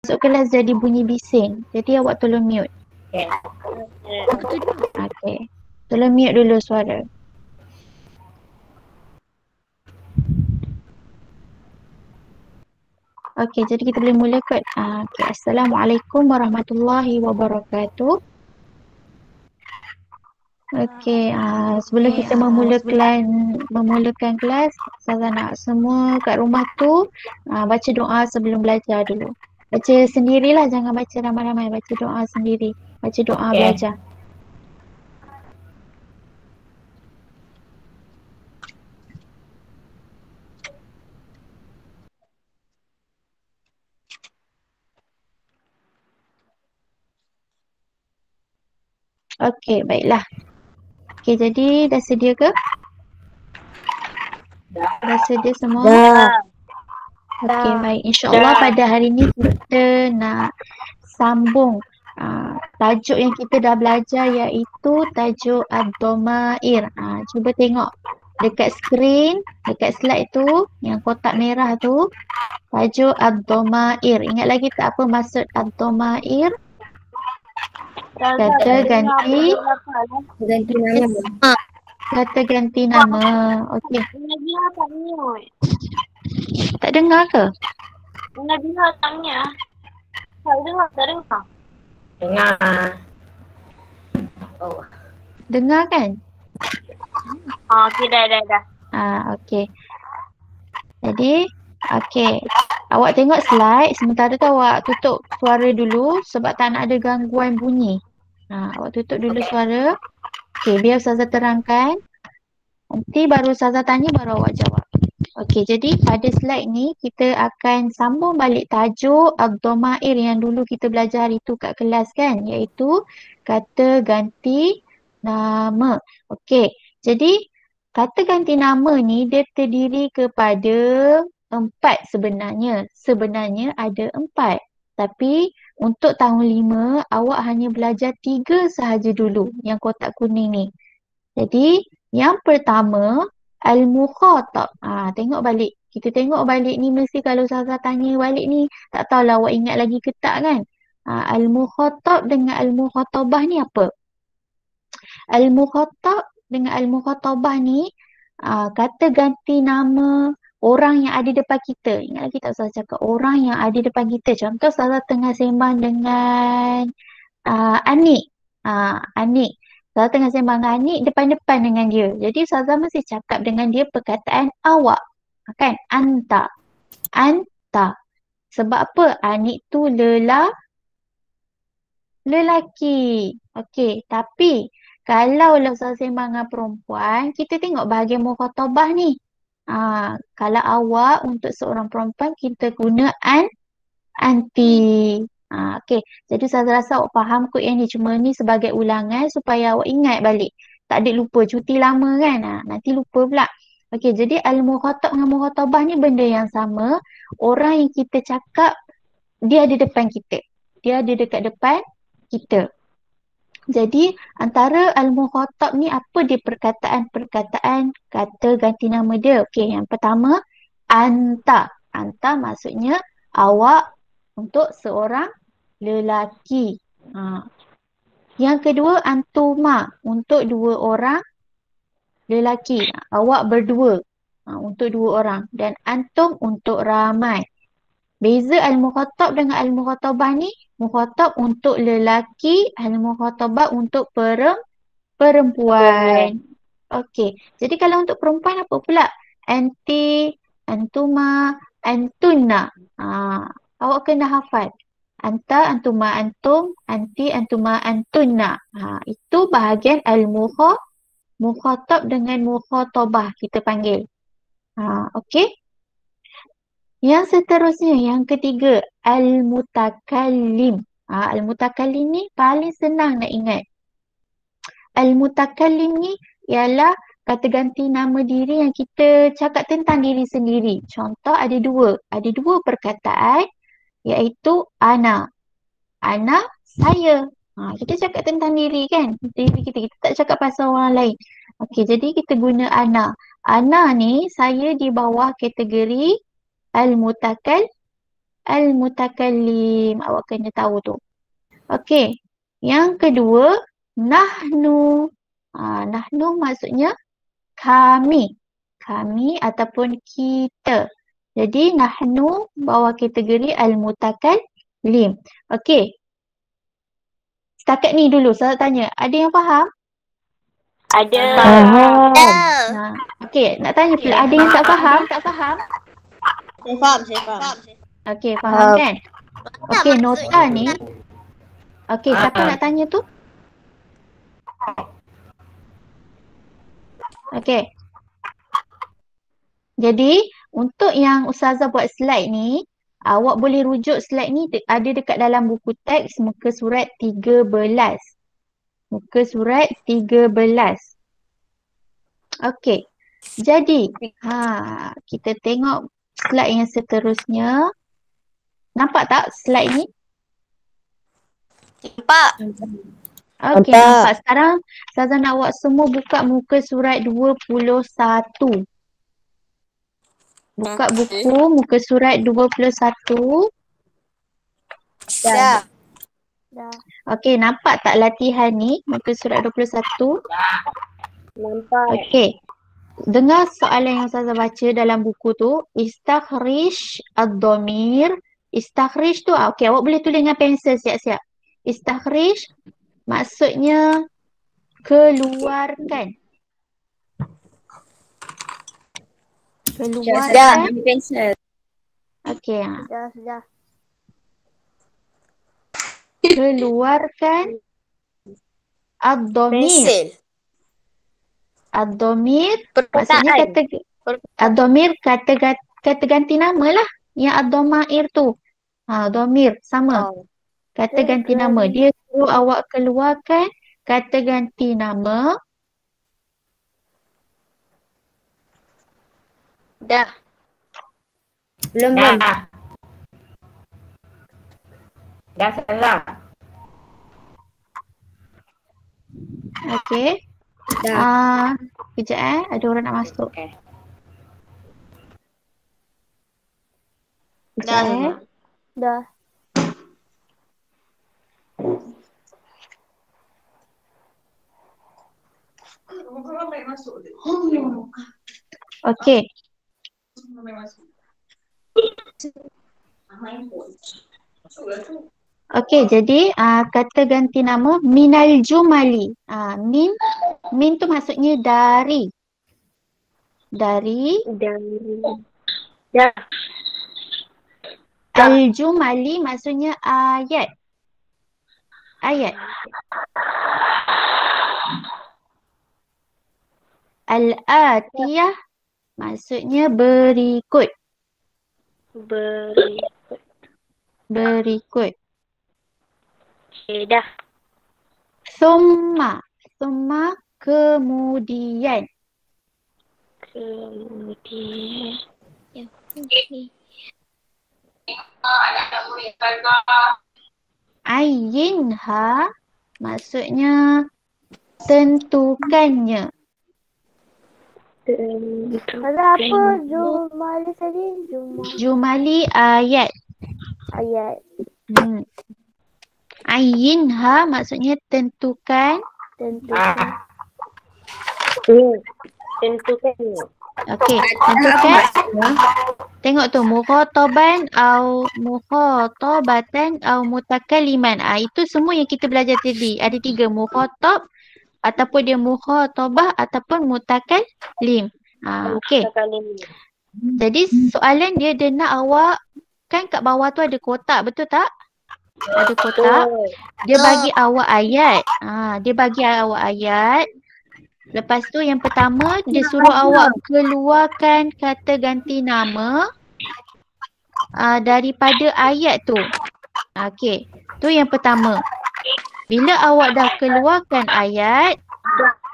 masuk kelas jadi bunyi bising. Jadi awak tolong mute. Okay. Okay. Tolong mute dulu suara. Okay, jadi kita boleh mula kot. Okay. Assalamualaikum warahmatullahi wabarakatuh. Okay, sebelum kita memulakan kelas, saya nak semua kat rumah tu baca doa sebelum belajar dulu. Baca sendirilah, jangan baca ramai-ramai. Baca doa sendiri. Baca doa belajar. Okay, baiklah. Okay, jadi dah sedia ke? Dah sedia semua? Okay, baik. InsyaAllah pada hari ni kita nak sambung tajuk yang kita dah belajar iaitu tajuk Ad-Dhamair. Cuba tengok dekat skrin, dekat slide tu, yang kotak merah tu, tajuk Ad-Dhamair. Ingat lagi tak apa maksud Ad-Dhamair? Kata ganti nama. Kata ganti nama. Okey. Tak dengar ke? Dengar tanya. Tak dengar. Dengar. Oh. Dengar kan? Okey, dah. Okey. Jadi, okey. Awak tengok slide, sementara tu awak tutup suara dulu sebab tak nak ada gangguan bunyi. Awak tutup dulu suara. Okey, biar Ustazah terangkan. Nanti baru Ustazah tanya, baru awak jawab. Okey, jadi pada slide ni kita akan sambung balik tajuk Ad-Dhamair yang dulu kita belajar hari tu kat kelas kan, iaitu kata ganti nama. Okey, jadi kata ganti nama ni dia terdiri kepada 4 sebenarnya. Sebenarnya ada 4. Tapi untuk tahun 5 awak hanya belajar 3 sahaja dulu yang kotak kuning ni. Jadi yang pertama Al-Mukhatab. Tengok balik. Kita tengok balik ni mesti kalau Ustazah tanya balik ni tak tahulah awak ingat lagi ke tak kan. Al-Mukhatab dengan Al-Mukhatabah ni apa? Al-Mukhatab dengan Al-Mukhatabah ni kata ganti nama orang yang ada depan kita. Ingat lagi tak Ustazah cakap orang yang ada depan kita. Contoh Ustazah tengah sembang dengan Anik. Anik. Ustazah tengah sembang dengan Anik depan-depan dengan dia. Jadi Ustazah mesti cakap dengan dia perkataan awak. Kan? Anta. Anta. Sebab apa? Anik tu lelaki. Okey. Tapi kalau Ustazah sembang dengan perempuan, kita tengok bahagian mukhatabah ni. Kalau awak untuk seorang perempuan, kita guna anti. Okey. Jadi saya rasa awak faham kot yang ni. Cuma ni sebagai ulangan supaya awak ingat balik. Tak ada lupa. Cuti lama kan. Nanti lupa pula. Okey. Jadi Al-Mukhatab dengan Mukhatabah ni benda yang sama. Orang yang kita cakap, dia ada depan kita. Dia ada dekat depan kita. Jadi antara Al-Mukhatab ni apa dia perkataan-perkataan kata ganti nama dia. Okey. Yang pertama, anta. Anta maksudnya awak untuk seorang lelaki. Yang kedua, antuma untuk 2 orang lelaki. Awak berdua untuk 2 orang. Dan antum untuk ramai. Beza Al-Mukhatab dengan Al-Mukhatabah ni, Mukhatab untuk lelaki, Al-Mukhatabah untuk perempuan. Okey. Jadi kalau untuk perempuan apa pula? Anti, antuma, antunna. Awak kena hafal. Anta, antuma, antum, anti, antuma, antunna. Itu bahagian Mukhatab dengan Mukhatabah kita panggil. Okey. Yang seterusnya, yang ketiga, Al-Mutakallim. Al-Mutakallim ni paling senang nak ingat. Al-Mutakallim ni ialah kata ganti nama diri yang kita cakap tentang diri sendiri. Contoh ada 2. Ada 2 perkataan iaitu ana. Ana, saya. Kita cakap tentang diri kan. Diri kita. Kita tak cakap pasal orang lain. Okey, jadi kita guna ana. Ana ni saya di bawah kategori al-mutakallim. Awak kena tahu tu. Okey. Yang kedua, nahnu. Nahnu maksudnya kami. Kami ataupun kita. Jadi nahnu bawah kategori al-mutakallim. Okey. Setakat ni dulu saya tanya. Ada yang faham? Ada. Okey, nak tanya pula. Ada yang tak faham? Saya faham. Okey, faham kan? Okey, nota ni. Okey, siapa nak tanya tu? Okey. Jadi, untuk yang Ustazah buat slide ni, awak boleh rujuk slide ni ada dekat dalam buku teks muka surat 13. Muka surat 13. Okey. Jadi, kita tengok slide yang seterusnya. Nampak tak slide ni? Nampak. Okey, nampak. Sekarang Ustazah nak awak semua buka muka surat 21. Buka buku muka surat 21. Dah. Okey, nampak tak latihan ni muka surat 21? Nampak. Okey. Dengar soalan yang Ustazah baca dalam buku tu. Istakhrij ad-dhamir. Istakhrij tu, okey, awak boleh tulis dengan pensel siap-siap. Istakhrij maksudnya keluarkan. Keluarkan. Pensel. Okey. Sudah. Keluarkan ad-dhamir. Pensel. Ad-dhamir maksudnya ad-dhamir kata ganti nama lah. Yang ad-dhamair tu. Dhamir sama. Kata ganti nama. Dia suruh awak keluarkan kata ganti nama. Dah. Belum. Dah salah. Okey. Kejap ada orang nak masuk. Okay. Kejap Dah. Okey. Okey, jadi kata ganti nama minal jumali. Min tu maksudnya dari. Dari. Dah. Al-jumali maksudnya ayat. Ayat. Al-atiyah maksudnya berikut. Berikut. Okay, dah. Summa kemudian. Ayinha maksudnya tentukannya. Ada apa jumali tadi? Jumali ayat. Ayat. Ayinha maksudnya tentukan. Tentukan. Okey, tentukan. Tengok tu mukhataban au mukhatabatan au mutakalliman. Itu semua yang kita belajar tadi. Ada 3, mukhatab ataupun dia mukhatabah ataupun mutakallim. Okey. Jadi soalan dia nak awak, kan kat bawah tu ada kotak, betul tak? Ada kotak. Dia bagi awak ayat. Dia bagi awak ayat. Lepas tu yang pertama dia suruh awak keluarkan kata ganti nama daripada ayat tu. Okey. Tu yang pertama. Bila awak dah keluarkan ayat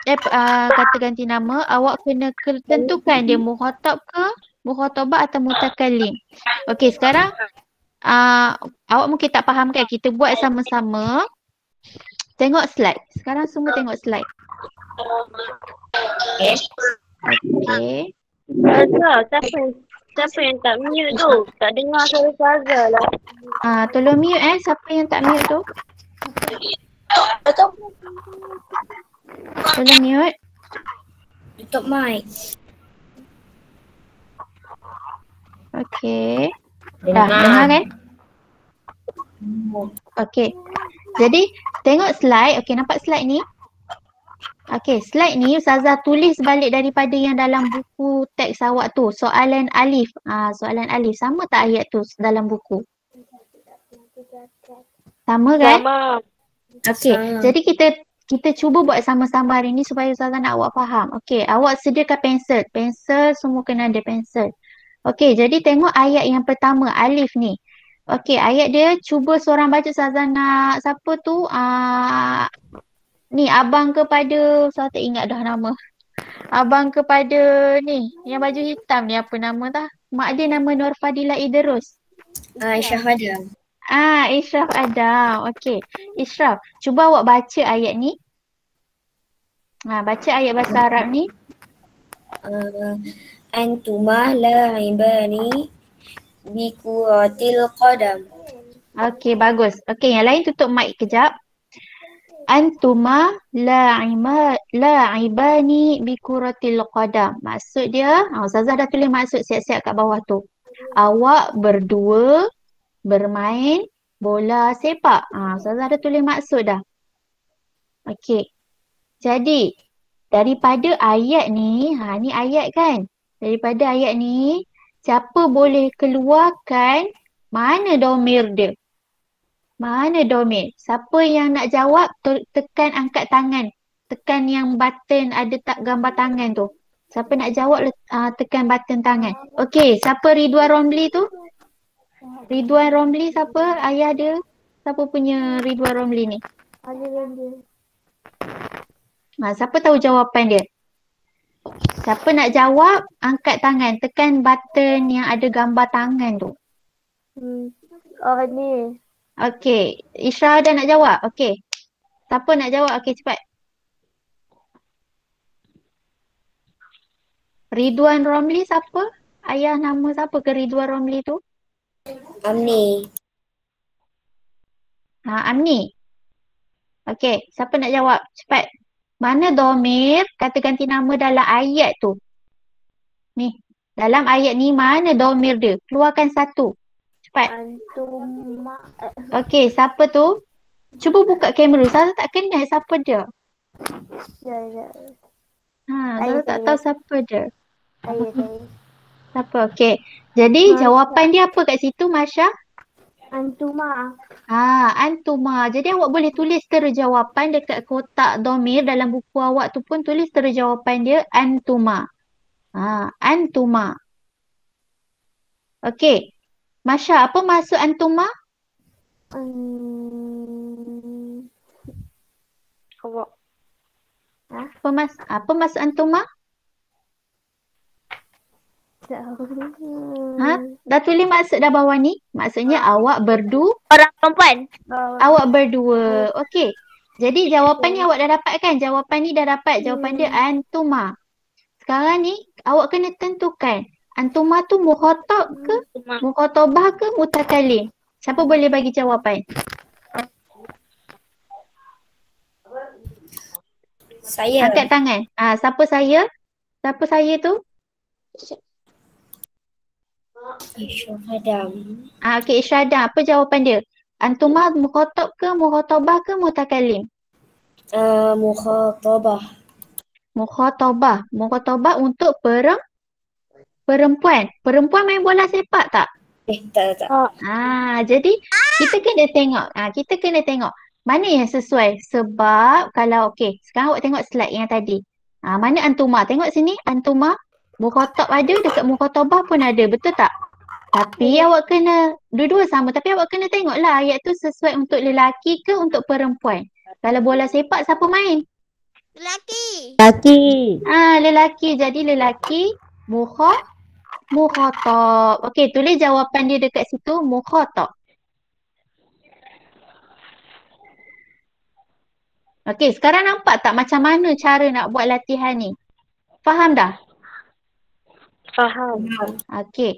kata ganti nama, awak kena tentukan dia mukhatab ke, mukhatabah atau mutakallim. Okey, sekarang awak mungkin tak faham kan? Kita buat sama-sama. Tengok slide. Sekarang semua tengok slide. Okey. Siapa? Siapa yang tak mute tu? Tak dengar suara Faza lah. Tolong mute siapa yang tak mute tu? Tolong mute. Tutup mic. Okey. Dah dengar kan? Okey. Jadi tengok slide. Okey, nampak slide ni? Okey, slide ni Ustazah tulis balik daripada yang dalam buku teks awak tu. Soalan alif. Soalan alif. Sama tak ayat tu dalam buku? Sama kan? Sama. Okey, jadi kita cuba buat sama-sama hari ni supaya Ustazah nak awak faham. Okey, awak sediakan pensel. Pensel semua kena ada pensel. Okey, jadi tengok ayat yang pertama, alif ni. Okey, ayat dia cuba seorang baca. Ustazah nak siapa tu? Ni abang kepada, saya tak ingat dah nama. Abang kepada ni, yang baju hitam ni apa nama dah? Mak dia nama Nur Fadilah Idrus. Aisyah Adam. Ishraf Adam. Okey. Ishraf, cuba awak baca ayat ni. Baca ayat bahasa Arab ni. Antuma la'ibani bikuratil qadam. Okey, bagus. Okey, yang lain tutup mic kejap. Antuma la'ibani bikuratil qadam. Maksud dia, Ustazah dah tulis maksud siap-siap kat bawah tu. Awak berdua bermain bola sepak. Ustazah dah tulis maksud dah. Okey. Jadi, daripada ayat ni, ni ayat kan? Daripada ayat ni, siapa boleh keluarkan mana domir dia? Mana domir? Siapa yang nak jawab, tekan angkat tangan. Tekan yang button ada tak gambar tangan tu. Siapa nak jawab, tekan button tangan. Okey, siapa Ridwan Romli tu? Ridwan Romli siapa? Ayah dia? Siapa punya Ridwan Romli ni? Siapa tahu jawapan dia? Siapa nak jawab, angkat tangan. Tekan button yang ada gambar tangan tu. Ni. Okey. Isra dah nak jawab? Okey. Siapa nak jawab? Okey, cepat. Ridwan Romli siapa? Ayah nama siapa ke Ridwan Romli tu? Amni. Amni. Okey, siapa nak jawab? Cepat. Mana domir kata ganti nama dalam ayat tu? Ni. Dalam ayat ni mana domir dia? Keluarkan satu. Cepat. Antuma. Okey, siapa tu? Cuba buka kamera. Saya tak kenal siapa dia. Ya. Saya tak tahu siapa dia. Saya. Siapa? Okey. Jadi jawapan dia apa kat situ, Masya? Antuma. Antuma. Jadi awak boleh tulis tera jawapan dekat kotak domir dalam buku awak tu pun tulis tera jawapan dia antuma. Antuma. Okey. Masya, apa maksud antuma? Awak. Apa maksud antuma? Dah tulis maksud dah bawah ni. Maksudnya awak berdua. Orang perempuan. Awak berdua. Okey. Jadi jawapan ni awak dah dapat kan? Jawapan ni dah dapat. Jawapan dia antuma. Sekarang ni awak kena tentukan. Antuma tu mukhatab ke? Mukhatabah ke mutakalim? Siapa boleh bagi jawapan? Saya. Angkat tangan. Siapa saya? Siapa saya tu? Aisyah Adam. Okey, Isyada. Apa jawapan dia? Antuma mukhatab ke, mukhatabah ke, mutakalim? Mukhatabah. Mukhatabah. Mukhatabah untuk perempuan. Perempuan main bola sepak tak? Tak. Jadi kita kena tengok. Kita kena tengok mana yang sesuai. Sebab kalau sekarang awak tengok slide yang tadi. Mana antuma? Tengok sini antuma. Mukhatab ada, dekat mukhatabah pun ada. Betul tak? Tapi awak kena, dua-dua sama. Tapi awak kena tengoklah ayat tu sesuai untuk lelaki ke untuk perempuan. Kalau bola sepak siapa main? Lelaki. Lelaki. Jadi lelaki mukhatab. Okey, tulis jawapan dia dekat situ mukhatab. Okey, sekarang nampak tak macam mana cara nak buat latihan ni? Faham dah? Faham. Okey.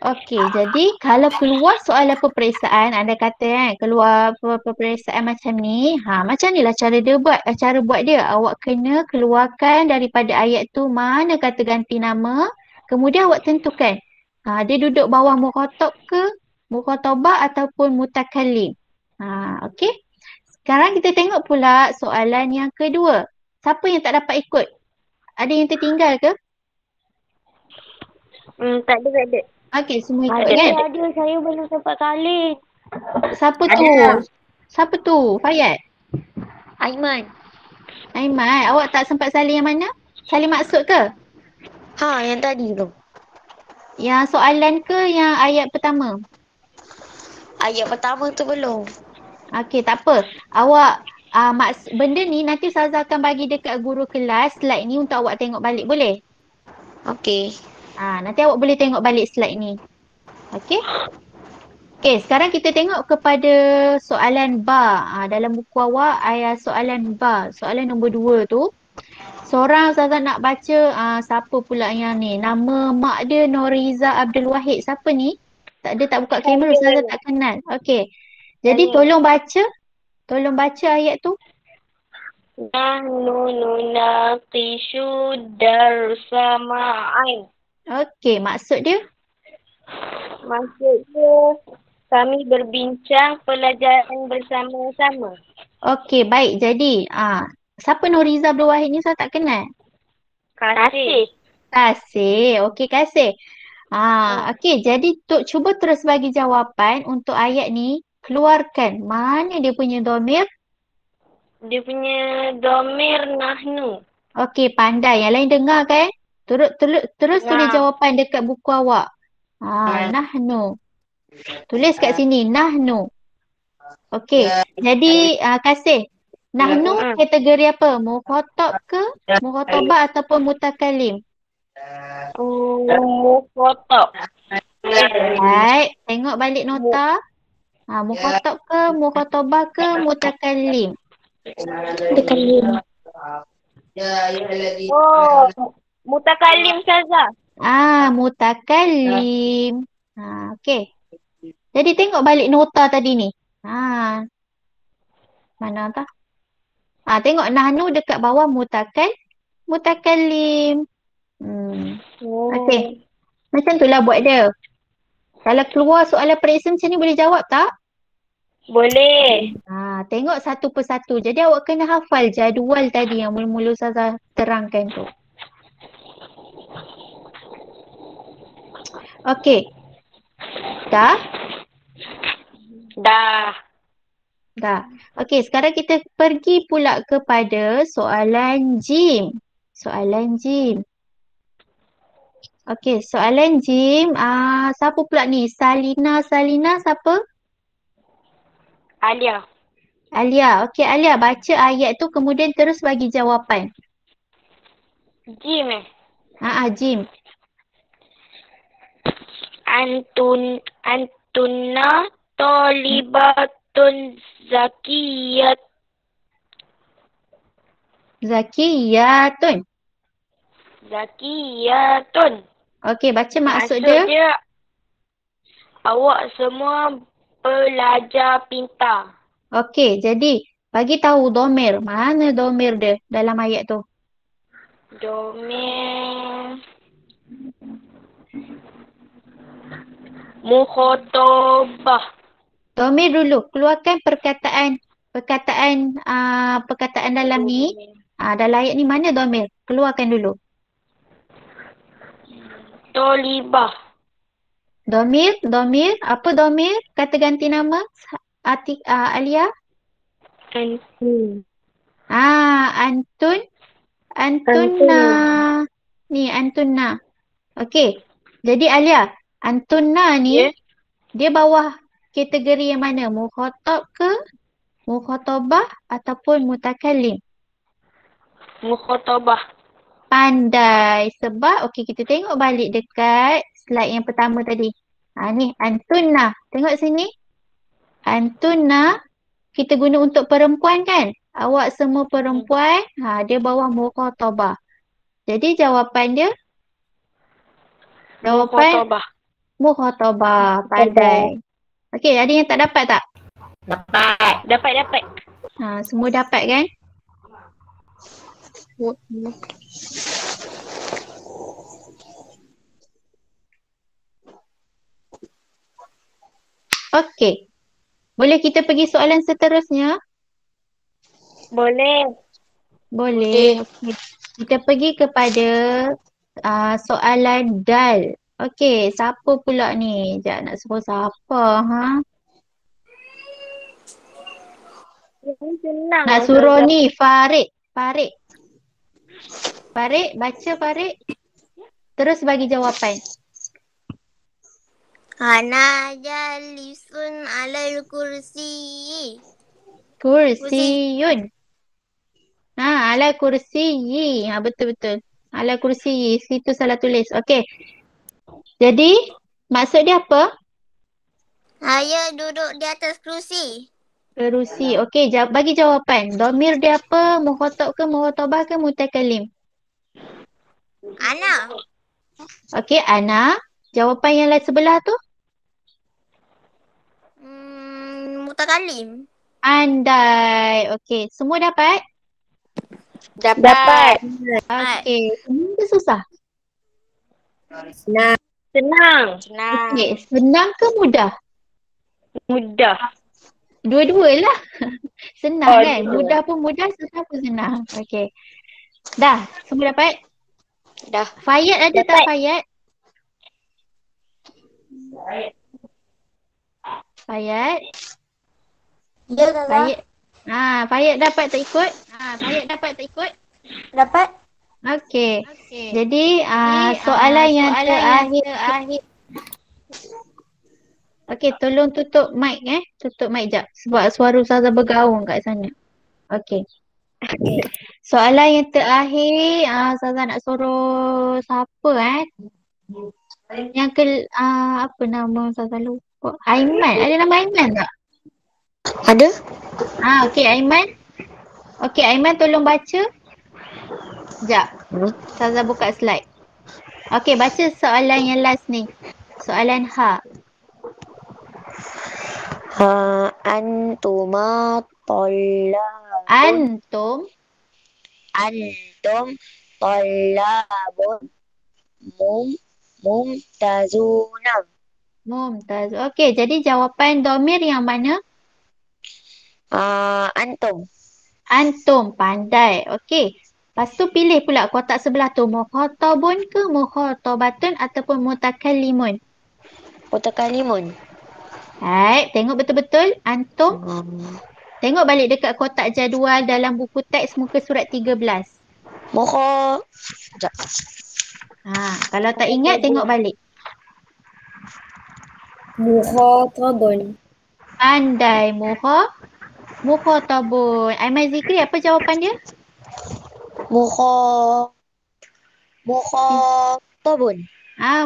Okey, jadi kalau keluar soalan peperiksaan, anda kata kan, keluar peperiksaan macam ni, macam ni lah cara dia buat, cara buat dia. Awak kena keluarkan daripada ayat tu mana kata ganti nama, kemudian awak tentukan. Dia duduk bawah mukhatab ke, mukhatabah ataupun mutakallim. Okey. Sekarang kita tengok pula soalan yang kedua. Siapa yang tak dapat ikut? Ada yang tertinggal ke? Tak ada. Okey, semua ikut Ada, kan? ada. Saya belum sempat salin. Siapa tu? Ada. Siapa tu? Fayat? Aiman. Aiman, awak tak sempat salin yang mana? Salin maksud ke? Yang tadi tu. Yang soalan ke yang ayat pertama? Ayat pertama tu belum. Okey, tak apa. Awak, benda ni nanti Ustazah akan bagi dekat guru kelas slide ni untuk awak tengok balik, boleh? Okey. Nanti awak boleh tengok balik slide ni. Okey? Okey, sekarang kita tengok kepada soalan ba. Dalam buku awak, ayat soalan ba. Soalan nombor 2 tu. Seorang Ustazah nak baca, siapa pula yang ni? Nama mak dia Noriza Abdul Wahid. Siapa ni? Dia tak buka kamera, Ustazah tak kenal. Okey. Jadi tolong baca ayat tu. Nahnu nunaqishu darsa ma'in. Okey, maksud dia? Maksudnya kami berbincang pelajaran bersama-sama. Okey, baik. Jadi, siapa Noriza Abdul Wahid ni saya tak kenal. Kasih. Kasih. Okey, Kasih. Okey, jadi cuba terus bagi jawapan untuk ayat ni. Keluarkan mana dia punya domir. Dia punya domir nahnu. Okey, pandai. Yang lain dengar kan? Terus tulis jawapan dekat buku awak. Nahnu. Tulis kat sini, nahnu. Okey, jadi Kasih. Nahnu kategori apa? Mukhatab ke? Mukhatabah ataupun mutakallim? Mukhatab. Baik, tengok balik nota. Mukhatab ke? Mukhatabah ke? Mutakallim? Mutakallim saja. Mutakallim. Okey. Jadi tengok balik nota tadi ni. Mana tak? Tengok nahnu dekat bawah mutakallim. Okey. Macam itulah buat dia. Kalau keluar soalan periksa macam ni boleh jawab tak? Boleh. Tengok satu persatu. Jadi awak kena hafal jadual tadi yang mula-mula Ustazah terangkan tu. Okey. Dah? Dah. Okey, sekarang kita pergi pula kepada soalan jim. Okey, soalan jim. Siapa pula ni? Salina siapa? Alia. Okey, Alia baca ayat tu kemudian terus bagi jawapan. Jim Jim. Antunna talibatun Zakiyatun. Okey, baca maksud dia. Awak semua pelajar pintar. Okey, jadi bagi tahu domir. Mana domir dia dalam ayat tu? Domir mukhatabah. Domir dulu. Keluarkan perkataan dalam ni. Dalam ayat ni mana domir? Keluarkan dulu. Tolibah. Domir. Apa domir? Kata ganti nama. Alia. Antun. Antunna. Ni antunna. Okey. Jadi Alia, antunna ni dia bawah kategori yang mana? Mukhatab ke? Mukhatabah ataupun mutakallim? Mukhatabah. Pandai. Sebab, okey kita tengok balik dekat slide yang pertama tadi. Ni antunna. Tengok sini. Antunna kita guna untuk perempuan kan? Awak semua perempuan. Dia bawah mukhatabah. Jadi jawapan dia Jawapan Mukhatabah. mukhatabah. Pandai. Okey, ada yang tak dapat tak? Dapat. Dapat. Semua dapat kan? Okey. Boleh kita pergi soalan seterusnya? Boleh. Boleh. Okey. Kita pergi kepada soalan dal. Okey, siapa pula ni? Sekejap nak suruh siapa? Yang senang. Nak suruh ni, Farid. Farid, baca Farid. Terus bagi jawapan. Ana jalisun alal kursi. Kursiyun. Ala kursiyi. Betul-betul. Ala kursiyi. Situ salah tulis. Okey. Jadi, maksud dia apa? Saya duduk di atas kerusi. Kerusi. Okey, bagi jawapan. Domir dia apa? Mukhatab ke, mukhatabah ke, mutakalim? Ana. Okey, ana. Jawapan yang lain sebelah tu? Mutakalim. Andai. Okey, semua dapat? Dapat. Okey, semua susah? Senang. Okey, senang ke mudah? Mudah. Dua-dua lah. Senang kan? dua. Mudah pun mudah, senang pun senang. Okey. Dah, semua dapat? Dah. Fayat ada tak Fayat? Fayat? Ya, Ustazah. Fayat dapat tak ikut? Fayat dapat tak ikut? Dapat. Okey. Jadi, soalan yang terakhir. Okey, tolong tutup mic Tutup mic jap. Sebab suara Ustazah bergaung kat sana. Okey. Soalan yang terakhir, Ustazah nak suruh siapa Yang apa nama Ustazah lupa. Aiman. Ada nama Aiman tak? Ada? Okey, Aiman. Okey, Aiman tolong baca. Sekejap. Ustazah buka slide. Okey, baca soalan yang last ni. Soalan H. Antuma tolabun. Antum Tolabun. Mumtazuna. mumtaz. Okey, jadi jawapan domir yang mana? Antum. Antum. Pandai. Okey. Lepas tu pilih pula kotak sebelah tu. Mukhatabun ke mukhatabatun ataupun mutakallimun? Mutakalimun. Hai, tengok betul-betul. Antum. Tengok balik dekat kotak jadual dalam buku teks muka surat 13. Kalau tak ingat tengok balik. Mukhatabun. Pandai. Mukhatabun. Aiman Zikri, apa jawapan dia? Mukhatabun.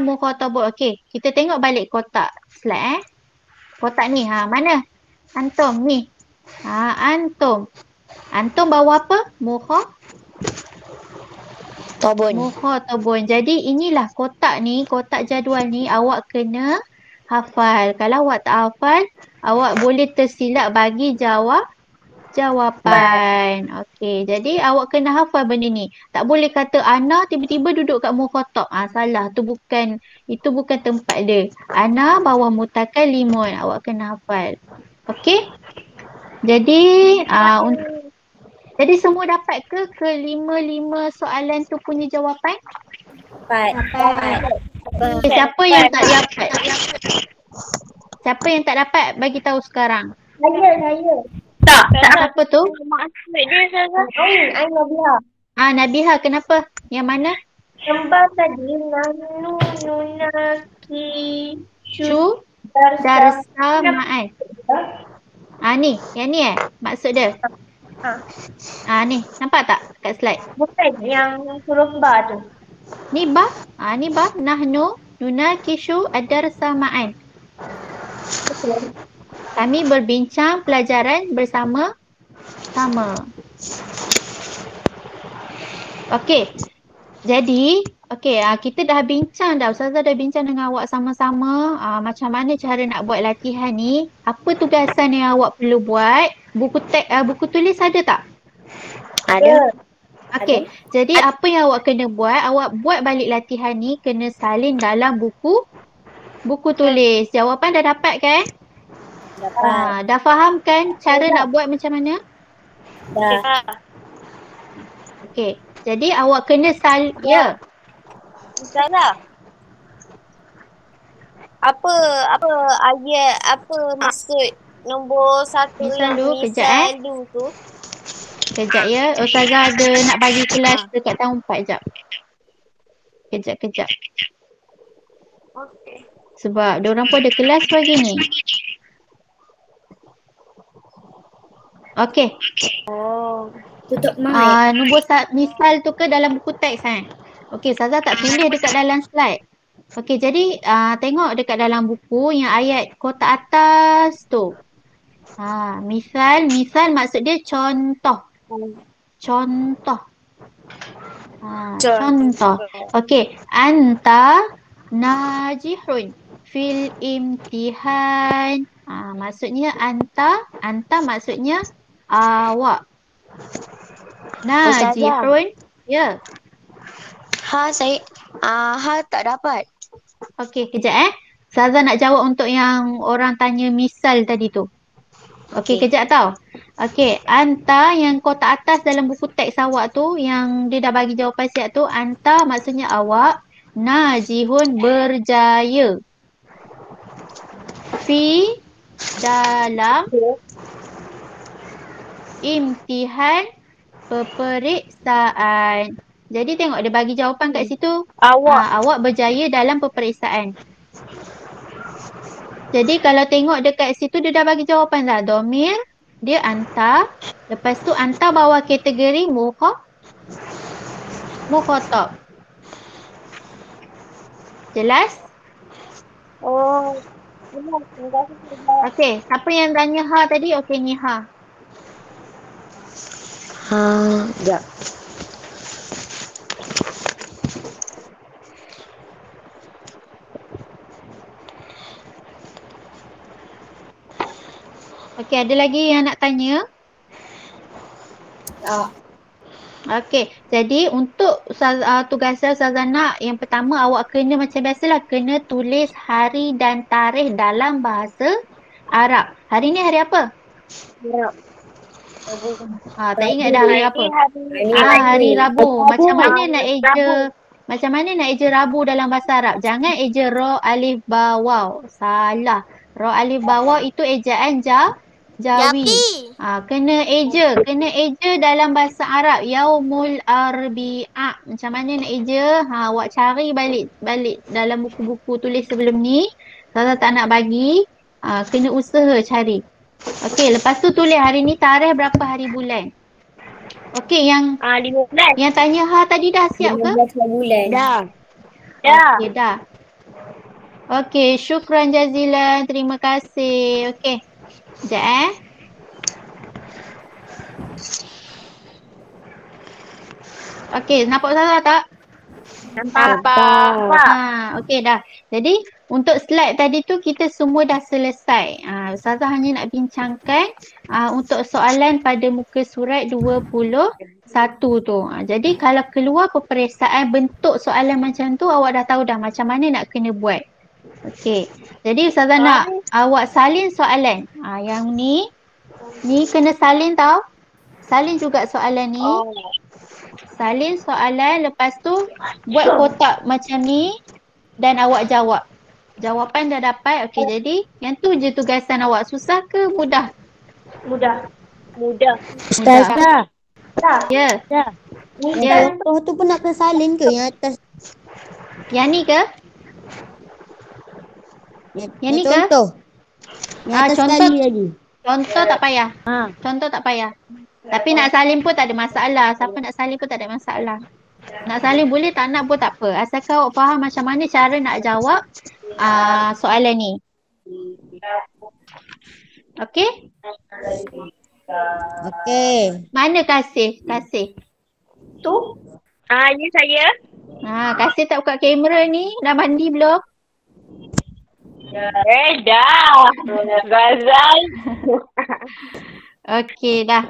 Mukhatabun. Okey, kita tengok balik kotak slide Kotak ni, mana? Antum ni. Antum. Antum bawa apa? Mukhatabun. Jadi inilah kotak ni, kotak jadual ni awak kena hafal. Kalau awak tak hafal, awak boleh tersilap bagi jawapan. Okey, jadi awak kena hafal benda ni. Tak boleh kata ana tiba-tiba duduk kat mukhatab. Salah. Itu bukan tempat dia. Ana bawa mutakallimun. Awak kena hafal. Okey? Jadi jadi semua dapat ke kelima-lima soalan tu punya jawapan? Dapat. Siapa yang tak dapat? Siapa yang tak dapat bagi tahu sekarang? Saya. Siapa tu? Maksud dia, Ustazah. Ain Nabiha. Nabiha, kenapa? Yang mana? Gambar tadi nunaki Cu darsamaan. Ni, yang ni maksud dia. Ni, nampak tak kat slide? Bukan yang huruf ba tu. Ni ba? Ni ba. Nahnu nunakishu ad-darsama'an. Kami berbincang pelajaran bersama-sama. Okey. Jadi, Okey, kita dah bincang dah. Ustazah dah bincang dengan awak sama-sama macam mana cara nak buat latihan ni. Apa tugasan yang awak perlu buat? Buku tulis ada tak? Ada. Okey, jadi apa yang awak kena buat? Awak buat balik latihan ni kena salin dalam buku tulis. Jawapan dah dapat kan? Dapat. Dah faham kan cara nak buat macam mana? Dah. Okey, jadi awak kena ya. Ustazah. Apa ayat, apa maksud nombor satu Misal yang dulu, kejap misal dulu tu? Kejap ya. Ustazah ada nak bagi kelas dekat tahun 4 jap. Kejap. Okey. Sebab diorang pun ada kelas pagi ni. Okey. Tutup Nombor misal tu ke dalam buku teks Okey, Ustazah tak tulis dekat dalam slide. Okey, jadi tengok dekat dalam buku yang ayat kotak atas tu. Misal maksud dia contoh. Contoh. Okey, anta najihun fil imtihan. Maksudnya anta maksudnya awak. Najihun. Ya. Ha tak dapat. Okey, kejap Ustazah nak jawab untuk yang orang tanya misal tadi tu. Okey, kejap tau. Okey, anta yang kotak atas dalam buku teks awak tu yang dia dah bagi jawapan siap tu, anta maksudnya awak, najihun berjaya. Fi dalam imtihan peperiksaan. Jadi tengok dia bagi jawapan kat situ. Awak berjaya dalam peperiksaan. Jadi kalau tengok dekat situ dia dah bagi jawapan dah. Domir, dia anta. Lepas tu anta bawa kategori mukhatab. Jelas? Okey, siapa yang tanya ha tadi? Okey, ni ha. Sekejap. Okey, ada lagi yang nak tanya? Okey, jadi untuk tugasan Ustazah nak, yang pertama awak kena macam biasalah, kena tulis hari dan tarikh dalam bahasa Arab. Hari ni hari apa? Tak ingat dah hari apa? Hari Rabu. Macam mana nak eja Rabu dalam bahasa Arab? Jangan eja ra, alif, ba, waw. Salah. Ra, alif, ba, waw itu ejaan Jawi. Kena eja dalam bahasa Arab. Yaumul Arbi'a. Macam mana nak eja? Awak cari balik dalam buku-buku tulis sebelum ni. Kalau tak nak bagi, kena usaha cari. Okey, lepas tu tulis hari ni tarikh berapa hari bulan. Okey, yang 15. yang tanya ha tadi dah siap ke? 15 bulan. Dah. Okey, dah. Okey, syukran jazilan. Terima kasih. Okey. Sekejap Okey, nampak Ustazah tak? Nampak. Okey dah. Jadi untuk slide tadi tu kita semua dah selesai. Ustazah hanya nak bincangkan untuk soalan pada muka surat 21 tu. Jadi kalau keluar peperiksaan bentuk soalan macam tu, awak dah tahu dah macam mana nak kena buat. Okey. Jadi Ustazah nak awak salin soalan. Yang ni kena salin tau. Salin juga soalan ni. Salin soalan, lepas tu buat kotak macam ni dan awak jawab. Jawapan dah dapat. Okey, jadi yang tu je tugasan awak. Susah ke mudah? Mudah. Ustazah. Ya. Ya. Contoh tu pun nak kena salin ke yang atas? Yang ni ke? Yang ni ke? Contoh. Yang atas contoh. sekali lagi. Contoh tak payah. Contoh tak payah. Tapi nak salin pun tak ada masalah. Siapa nak salin pun tak ada masalah. Nak salin boleh, tak nak pun tak apa. Asalkan awak faham macam mana cara nak jawab soalan ni. Okey? Okey. Mana Kasih? Tu? Ya saya. Kasih tak buka kamera ni? Dah mandi belum? Dah. Gazal. Okey dah.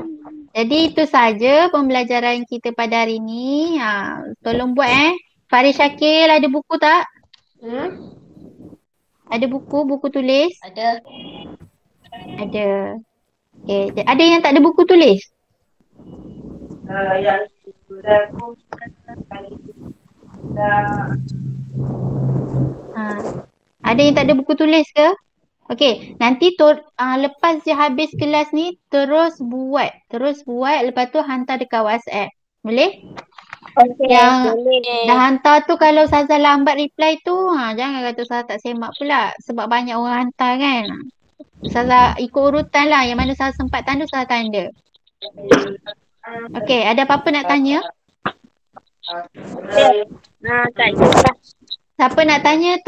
Jadi itu saja pembelajaran kita pada hari ni. Tolong buat Faris Syakil ada buku tak? Ada buku tulis? Ada. Ada. Okey, ada yang tak ada buku tulis? Ada yang tak ada buku tulis ke? Okey, nanti lepas je habis kelas ni terus buat. Lepas tu hantar dekat WhatsApp. Boleh? Okey. Yang dah hantar tu kalau Ustazah lambat reply tu, jangan kata Ustazah tak semak pula sebab banyak orang hantar kan. Ustazah ikut urutan lah, yang mana Ustazah sempat tanda, Ustazah tanda. Okey, ada apa-apa nak tanya? Tanya. Siapa nak tanya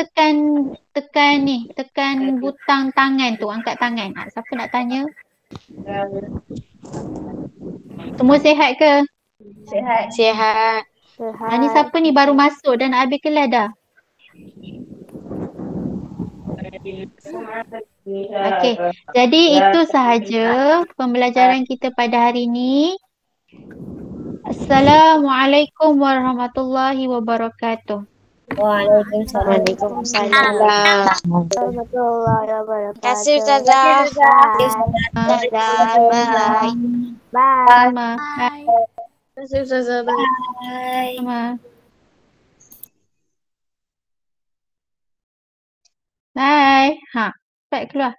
tekan butang tangan tu, angkat tangan. Siapa nak tanya? Semua sihat ke? Sihat. Ni siapa ni baru masuk dan nak habis kelas dah? Okey, jadi itu sahaja pembelajaran kita pada hari ini. Assalamualaikum warahmatullahi wabarakatuh. Waalaikumsalam. Warahmatullahi wabarakatuh. Terima kasih Ustazah. Bye. Bye. Sama. Terima kasih Ustazah. Bye. Sama. Bye. Cepat keluar.